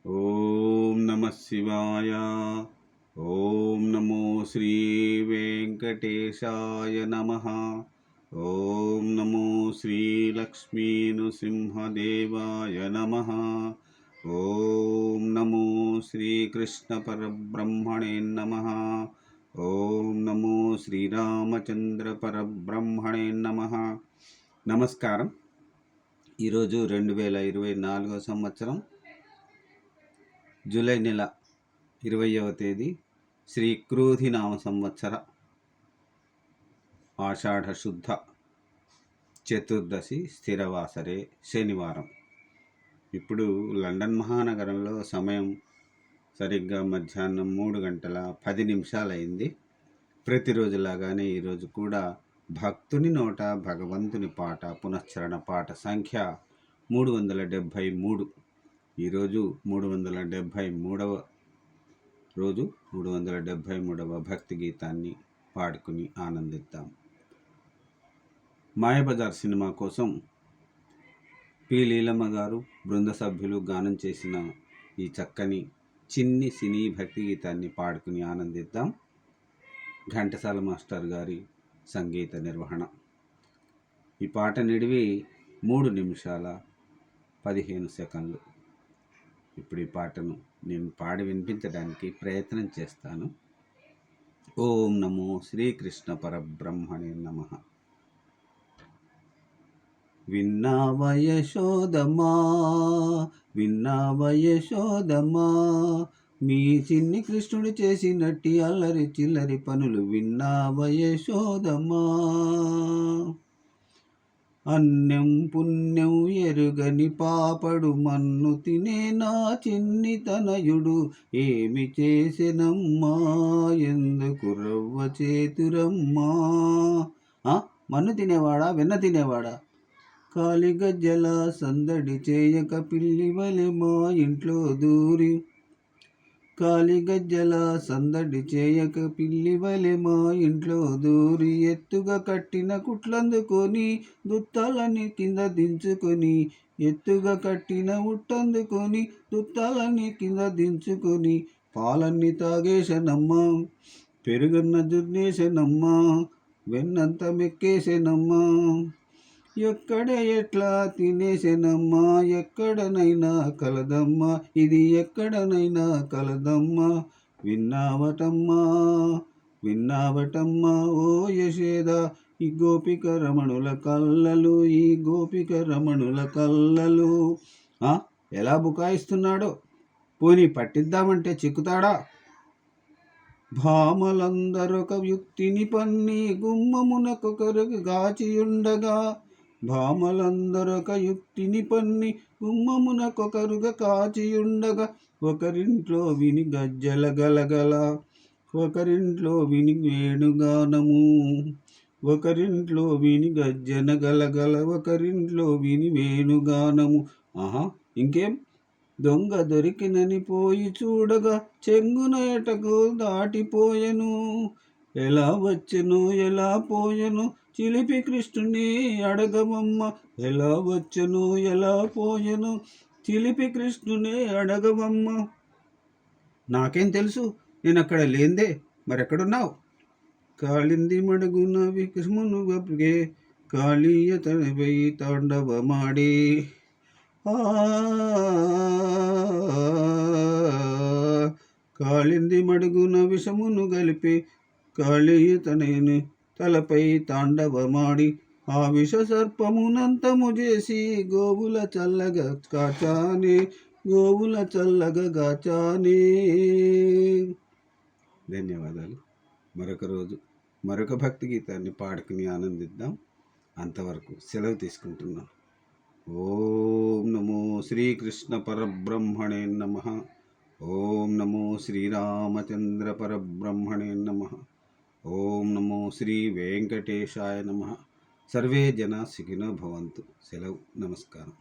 ఓం నమ శివాయ. ఓం నమో శ్రీ వెంకటేశాయ నమ. ఓం నమో శ్రీ లక్ష్మీ నృసింహదేవాయ నమ. ఓం నమో శ్రీకృష్ణ పరబ్రహ్మణే నమ. ఓం నమో శ్రీరామచంద్ర పరబ్రహ్మణే నమ. నమస్కారం. ఈరోజు 2024 సంవత్సరం జూలై నెల 20వ తేదీ శ్రీ క్రోధినామ సంవత్సర ఆషాఢ శుద్ధ చతుర్దశి స్థిరవాసరే శనివారం. ఇప్పుడు లండన్ మహానగరంలో సమయం సరిగ్గా మధ్యాహ్నం 3:10 అయింది. ప్రతిరోజులాగానే ఈరోజు కూడా భక్తుని నోట భగవంతుని పాట పునశ్చరణ పాట సంఖ్య 373. ఈరోజు 373వ రోజు 373వ భక్తి గీతాన్ని పాడుకుని ఆనందిద్దాం. మాయాబజార్ సినిమా కోసం పి లీలమ్మ గారు బృంద సభ్యులు గానం చేసిన ఈ చక్కని చిన్ని సినీ భక్తి గీతాన్ని పాడుకుని ఆనందిద్దాం. ఘంటసాల మాస్టర్ గారి సంగీత నిర్వహణ. ఈ పాట నిడివి 3 నిమిషాల 15 సెకండ్లు. ఇప్పుడు ఈ పాటను నేను పాడి వినిపించడానికి ప్రయత్నం చేస్తాను. ఓం నమో శ్రీకృష్ణ పరబ్రహ్మణే నమ. విన్నావ యశోదమా, విన్నావ యశోదమా, మీ చిన్ని కృష్ణుడు చేసినట్టి అల్లరి చిల్లరి పనులు విన్నావ యశోదమా. అన్యం పుణ్యం ఎరుగని పాపడు మన్ను తినే నా చిన్ని తనయుడు ఏమి చేసెనమ్మా, ఎందుకు రవ్వ చేతురమ్మా. మన్ను తినేవాడా, వెన్న తినేవాడా? కాలిగజ్జల సందడి చేయక పిల్లివలె మా ఇంట్లో దూరి, కాలిగజ్జల సందడి చేయక పిల్లివలె మా ఇంట్లో దూరి, ఎత్తుగా కట్టిన కుట్లందుకొని దుత్తాలని కింద దించుకొని, ఎత్తుగా కట్టిన ఉట్టందుకొని దుత్తాలని కింద దించుకొని, పాలన్నీ తాగేసనమ్మా, పెరుగన్న జుర్నేసనమ్మా, వెన్నంత మెక్కేసనమ్మా, ఎక్కడ ఎట్లా తినేసెనమ్మా, ఎక్కడనైనా కలదమ్మా, ఇది ఎక్కడనైనా కలదమ్మా. విన్నావటమ్మా, విన్నావటమ్మా ఓ యశోద, ఈ గోపిక రమణుల కళ్ళలు, ఈ గోపిక రమణుల కళ్ళలు. ఎలా బుకాయిస్తున్నాడో, పోనీ పట్టిద్దామంటే చిక్కుతాడా? భామలందరొక యుక్తిని పన్ని గుమ్మమునకొకరు గాచియుండగా, భామలందరొక యుక్తిని పన్ని గుమ్మమునకొకరుగా కాచియుండగా, ఒకరింట్లో విని గజ్జల గలగల, ఒకరింట్లో విని వేణుగానము, ఒకరింట్లో విని గజ్జన గలగల, ఒకరింట్లో విని వేణుగానము. ఇంకేం? దొంగ దొరికినని పోయి చూడగా చెంగున ఎటకు దాటిపోయెను, ఎలా వచ్చెను ఎలా పోయెను చిలిపి కృష్ణుని అడగవమ్మ, ఎలా వచ్చెను ఎలా పోయెను చిలిపి కృష్ణుని అడగవమ్మ. నాకేం తెలుసు, నేను అక్కడ లేందే, మరెక్కడున్నావు? కాళింది మడుగున వికృష్ణును గప్గే, కాళీయ తనపై తాండవమాడే, కాళింది మడుగున విషమును గలిపి, కాళీయ తనని తలపై తాండవమాడి, ఆ విష సర్పమునంతము చేసి గోవుల చల్లగా కాచానే, గోవుల చల్లగా గాచానే. ధన్యవాదాలు. మరొక రోజు మరొక భక్తి గీతాన్ని పాడుకుని ఆనందిద్దాం. అంతవరకు సెలవు తీసుకుంటున్నాం. ఓం నమో శ్రీకృష్ణ పరబ్రహ్మణే నమ. ఓం నమో శ్రీరామచంద్ర పరబ్రహ్మణే నమ. ఓం నమో శ్రీ వెంకటేశాయ నమ. సర్వే జన సుఖినో భవంతు. సెలవు. నమస్కారం.